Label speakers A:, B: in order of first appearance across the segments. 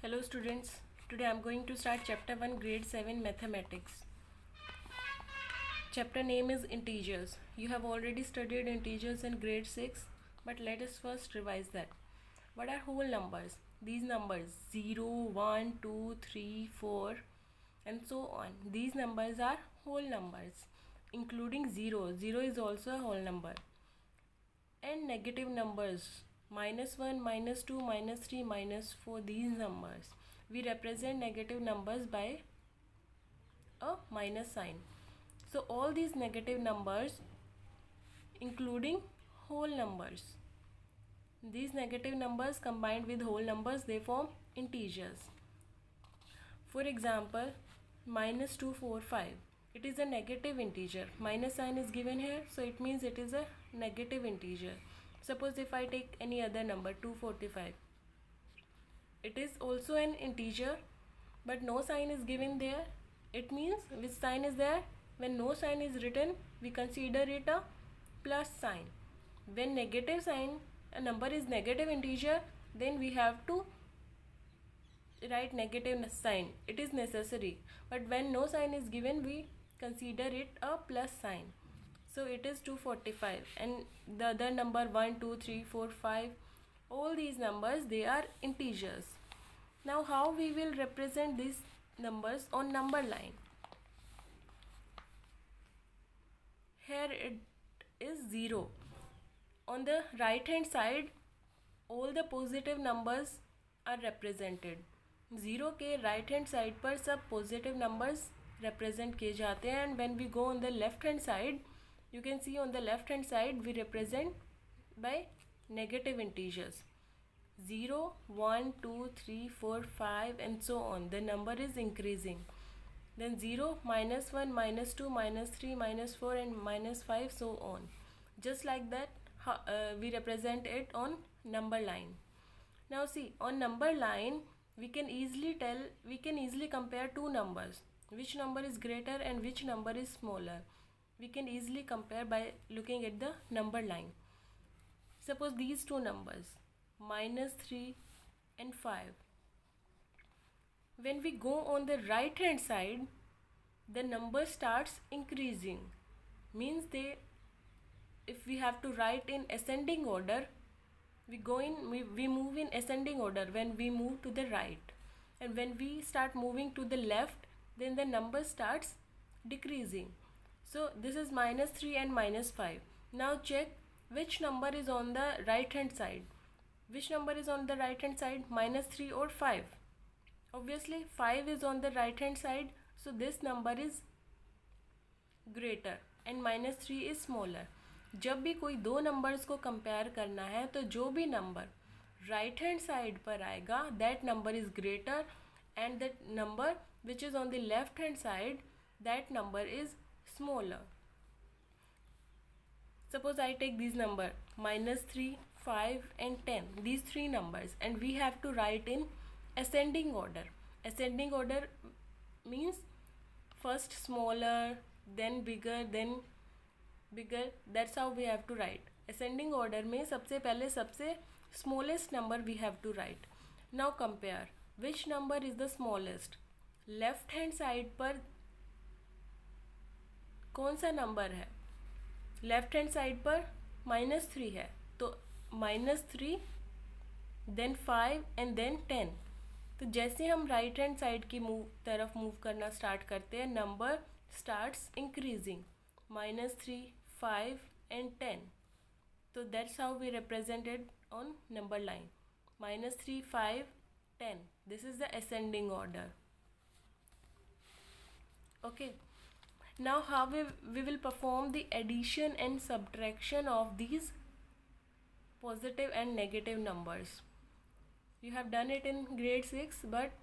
A: Hello students, today I am going to start chapter 1 grade 7 mathematics. Chapter name is integers. You have already studied integers in grade 6, but let us first revise that. What are whole numbers? These numbers 0, 1, 2, 3, 4 and so on. These numbers are whole numbers including 0. 0 is also a whole number. And negative numbers -1, -2, -3, -4, these numbers we represent negative numbers by a minus sign. So all these negative numbers including whole numbers, these negative numbers combined with whole numbers, they form integers. For example, -245, it is a negative integer. Minus sign is given here, so it means it is a negative integer. Suppose if I take any other number 245, it is also an integer, but no sign is given there. It means which sign is there? When no sign is written, we consider it a plus sign. When negative sign, a number is negative integer, then we have to write negative sign. It is necessary. But when no sign is given, we consider it a plus sign. So it is 245, and the other number 1, 2, 3, 4, 5, all these numbers, they are integers. Now how we will represent these numbers on number line? Here it is 0. On the right hand side, all the positive numbers are represented. 0 के right hand side पर सब positive numbers represent किए जाते हैं, and when we go on the left hand side, you can see on the left hand side we represent by negative integers. 0, 1, 2, 3, 4, 5 and so on. The number is increasing. Then 0, -1, -2, -3, -4 and -5, so on. Just like that, we represent it on number line. Now see, on number line, we can easily compare two numbers. Which number is greater and which number is smaller? We can easily compare by looking at the number line. Suppose these two numbers, -3 and 5. When we go on the right hand side, the number starts increasing. Means if we have to write in ascending order, we move in ascending order when we move to the right, and when we start moving to the left, then the number starts decreasing. So this is -3 and -5. Now check which number is on the right hand side. Which number is on the right hand side, -3 or 5? Obviously 5 is on the right hand side, so this number is greater and -3 is smaller. जब भी कोई दो numbers को compare करना है, तो जो भी नंबर राइट हैंड साइड पर आएगा, that number is greater, and that number which is on the left hand side, that number is smaller. Suppose I take these number -3, 5 and 10, these three numbers, and we have to write in ascending order. Ascending order means first smaller, then bigger, then bigger. That's how we have to write. Ascending order में सबसे पहले सबसे smallest number we have to write. Now compare which number is the smallest. Left hand side पर कौन सा number है? Left hand side पर -3 है, तो -3 देन 5 एंड देन 10. तो जैसे हम राइट हैंड साइड की तरफ मूव करना स्टार्ट करते हैं, number starts increasing. -3, 5 and 10. So that's how we represented on number line. -3, 5, 10. This is the ascending order. Okay. Now how we will perform the addition and subtraction of these positive and negative numbers. You have done it in grade 6, but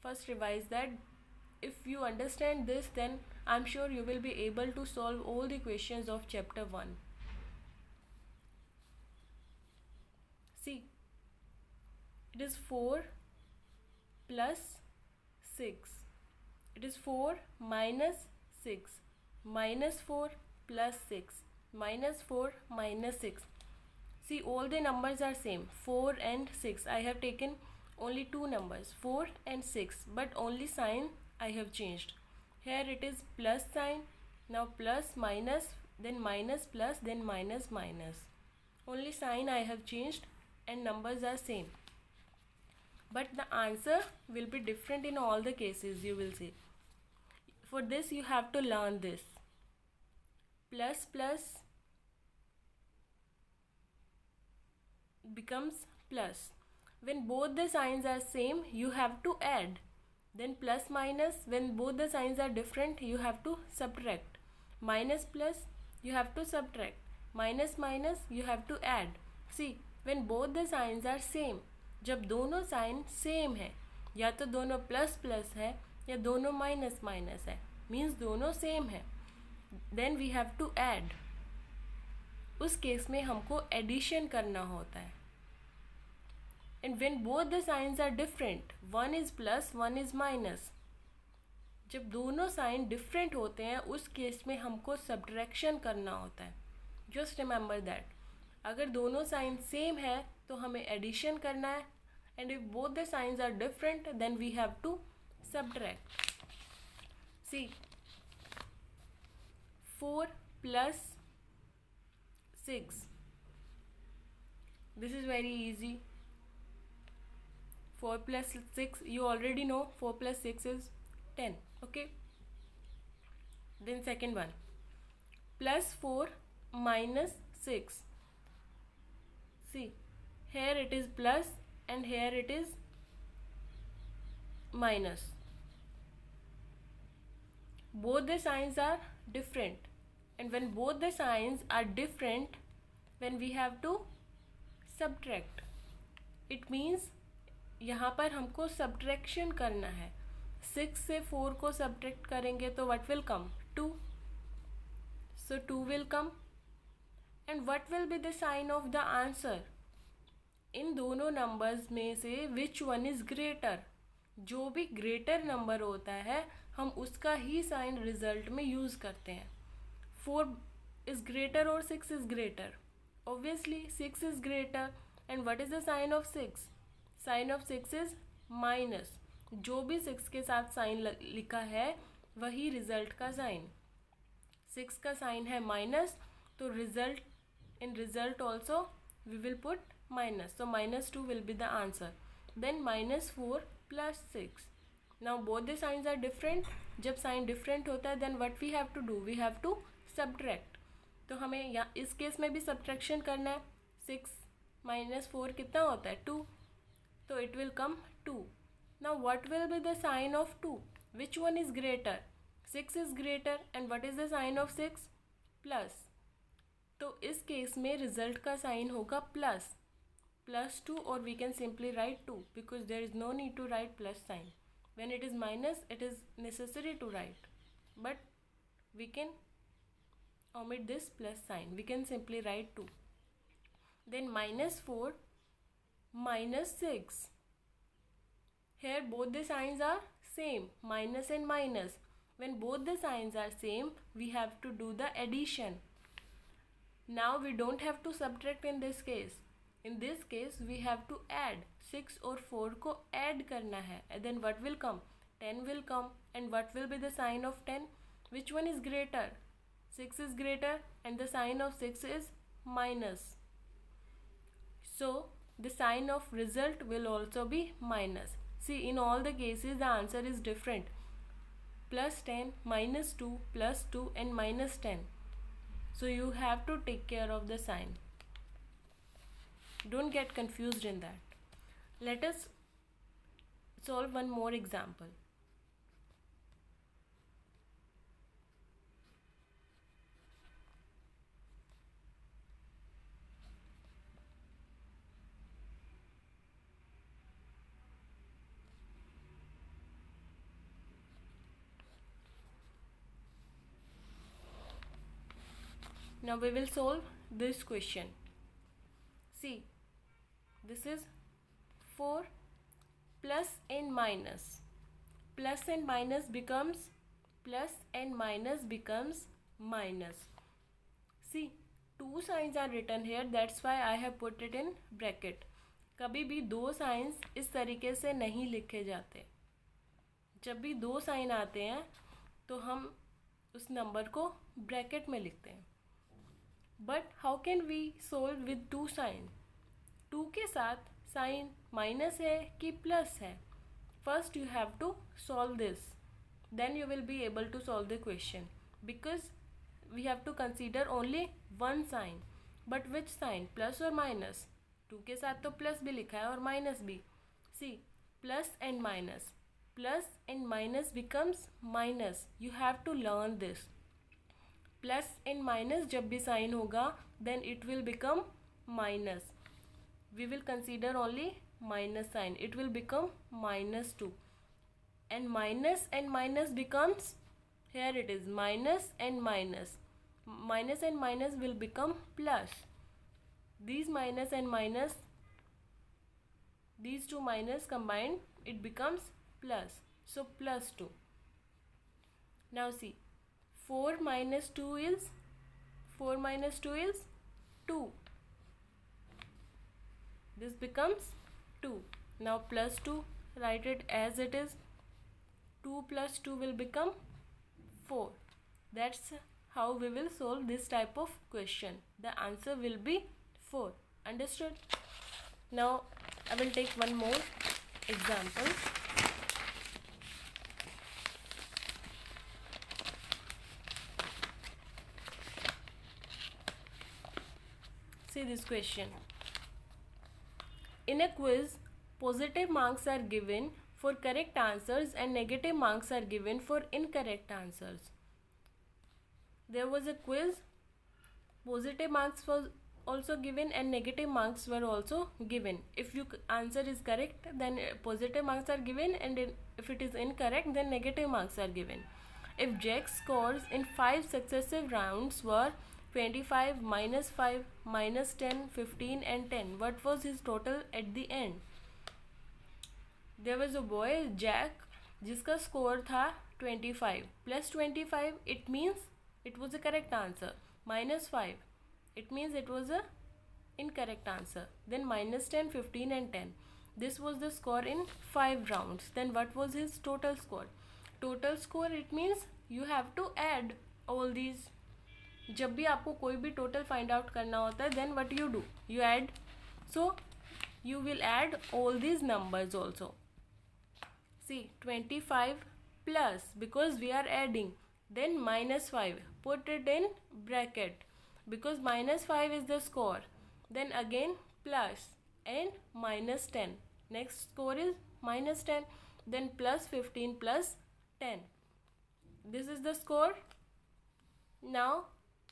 A: first revise that. If you understand this, then I'm sure you will be able to solve all the questions of chapter 1. See, it is 4 plus 6. It is 4 minus 6, -4 plus 6, -4 minus 6. See, all the numbers are same, 4 and 6. I have taken only two numbers 4 and 6, but only sign I have changed. Here it is plus sign, now plus minus, then minus plus, then minus minus. Only sign I have changed and numbers are same. But the answer will be different in all the cases, you will see. For this you have to learn this. Plus plus becomes plus. When both the signs are same, you have to add. Then plus minus, when both the signs are different, you have to subtract. Minus plus, you have to subtract. Minus minus, you have to add. See, when both the signs are same, जब दोनों sign same है, या तो दोनों plus plus है या दोनों minus minus है, मीन्स दोनों सेम है, then we have to add. उस केस में हमको एडिशन करना होता है. And when both the signs are different, one is plus one is minus, जब दोनों साइन डिफरेंट होते हैं उस केस में हमको सब्ट्रैक्शन करना होता है. Just remember that. अगर दोनों साइन सेम है तो हमें एडिशन करना है, and if both the signs are different then we have to subtract. See 4 plus 6, this is very easy. 4 plus 6, you already know 4 plus 6 is 10. Okay, then second one, plus 4 minus 6. See, here it is plus and here it is minus. Both the signs are different, and when both the signs are different, when we have to subtract, it means यहाँ पर हमको subtraction करना है. 6 से 4 को subtract करेंगे तो what will come? 2. So 2 will come. And what will be the sign of the answer? इन दोनों numbers में से which one is greater? जो भी greater number होता है हम उसका ही sign result में use करते हैं. 4 is greater or 6 is greater? Obviously 6 is greater. And what is the sign of 6? Sign of 6 is minus. जो भी 6 के साथ साइन लिखा है वही रिजल्ट का साइन. 6 का साइन है माइनस, तो result, in result also we will put minus. So -2 will be the answer. Then -4 plus 6. Now both the signs are different. जब साइन डिफरेंट होता है then what we have to do? We have to subtract. तो हमें यहाँ इस case में भी subtraction करना है. 6 minus 4 कितना होता है? 2. तो it will come 2. Now what will be the sign of 2? Which one is greater? 6 is greater. And what is the sign of 6? Plus. तो इस केस में रिजल्ट का साइन होगा plus. +2, or we can simply write 2 because there is no need to write plus sign. When it is minus, it is necessary to write, but we can omit this plus sign. We can simply write 2. Then -4 minus 6. Here both the signs are same, minus and minus. When both the signs are same, we have to do the addition. Now we don't have to subtract in this case. In this case we have to add. 6 और 4 को add करना है. And then what will come? 10 will come. And what will be the sign of 10? Which one is greater? 6 is greater and the sign of 6 is minus. So the sign of result will also be minus. See, in all the cases the answer is different. +10, -2, +2 and -10. So you have to take care of the sign. Don't get confused in that. Let us solve one more example. Now we will solve this question. See, this is 4 plus and minus. Plus and minus becomes plus and minus becomes minus. See, two signs are written here, that's why I have put it in bracket. कभी भी दो science इस तरीके से नहीं लिखे जाते। जब भी दो साइन आते हैं तो हम उस नंबर को ब्रैकेट में लिखते हैं। But how can we solve with two sign? Two के साथ साइन माइनस है कि प्लस है? First you have to solve this, then you will be able to solve the question, because we have to consider only one sign. But which sign? Plus or minus? Two के साथ तो plus भी लिखा है और minus भी. See, plus and minus. Plus and minus becomes minus. You have to learn this. Plus and minus जब भी sign होगा then it will become minus. We will consider only minus sign. It will become minus 2. And minus becomes, here it is, minus and minus. Minus and minus will become plus. These minus and minus, these two minus combined, it becomes plus. So plus 2. Now see, 4 minus 2 is 2. This becomes 2. Now plus 2, write it as it is. 2 plus 2 will become 4. That's how we will solve this type of question. The answer will be 4. Understood? Now I will take one more example. See this question. In a quiz, positive marks are given for correct answers and negative marks are given for incorrect answers. There was a quiz, positive marks was also given and negative marks were also given. If your answer is correct, then positive marks are given, and if it is incorrect, then negative marks are given. If Jack's scores in 5 successive rounds were 25, -5, -10, 15 and 10, what was his total at the end? There was a boy, Jack, जिसका score था 25 plus 25, it means it was a correct answer. -5, it means it was a incorrect answer. Then -10, 15 and 10. This was the score in 5 rounds. Then what was his total score? Total score, it means you have to add all these. जब भी आपको कोई भी total find out करना होता है, then what you do? You add. So you will add all these numbers also. See, 25 plus, because we are adding, then -5, put it in bracket because -5 is the score. Then again plus and -10. Next score is -10. Then plus 15 plus 10. This is the score. Now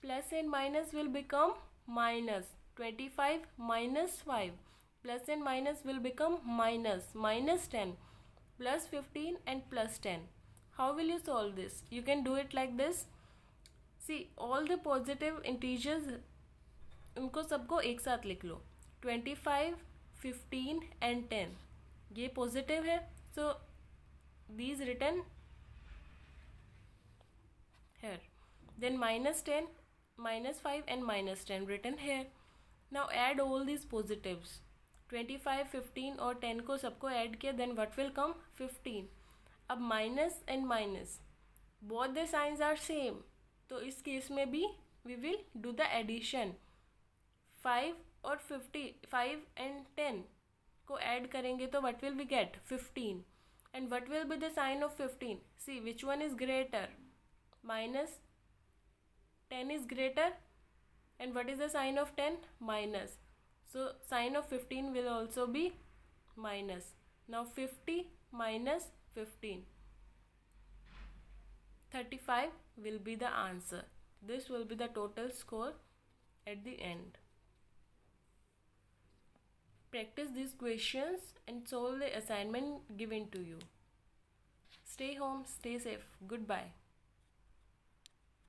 A: plus and minus will become minus. 25 minus 5. Plus and minus will become minus 10. Plus 15 and plus 10. How will you solve this? You can do it like this. See, all the positive integers, उनको सबको एक साथ लिख लो. 25, 15 and 10. ये positive है, so these written here. Then -10, -5 and -10 written here. Now add all these positives. 25, 15 और 10 को सबको ऐड किया, then what will come? 15. अब minus and minus, both the signs are same, तो इस केस में भी we will do the addition. 5 और 5 एंड 10 को ऐड करेंगे तो what will we get? 15. And what will be the sign of 15? See which one is greater? -10 is greater, and what is the sign of 10? Minus. So sign of 15 will also be minus. Now 50 minus 15. 35 will be the answer. This will be the total score at the end. Practice these questions and solve the assignment given to you. Stay home, stay safe. Goodbye.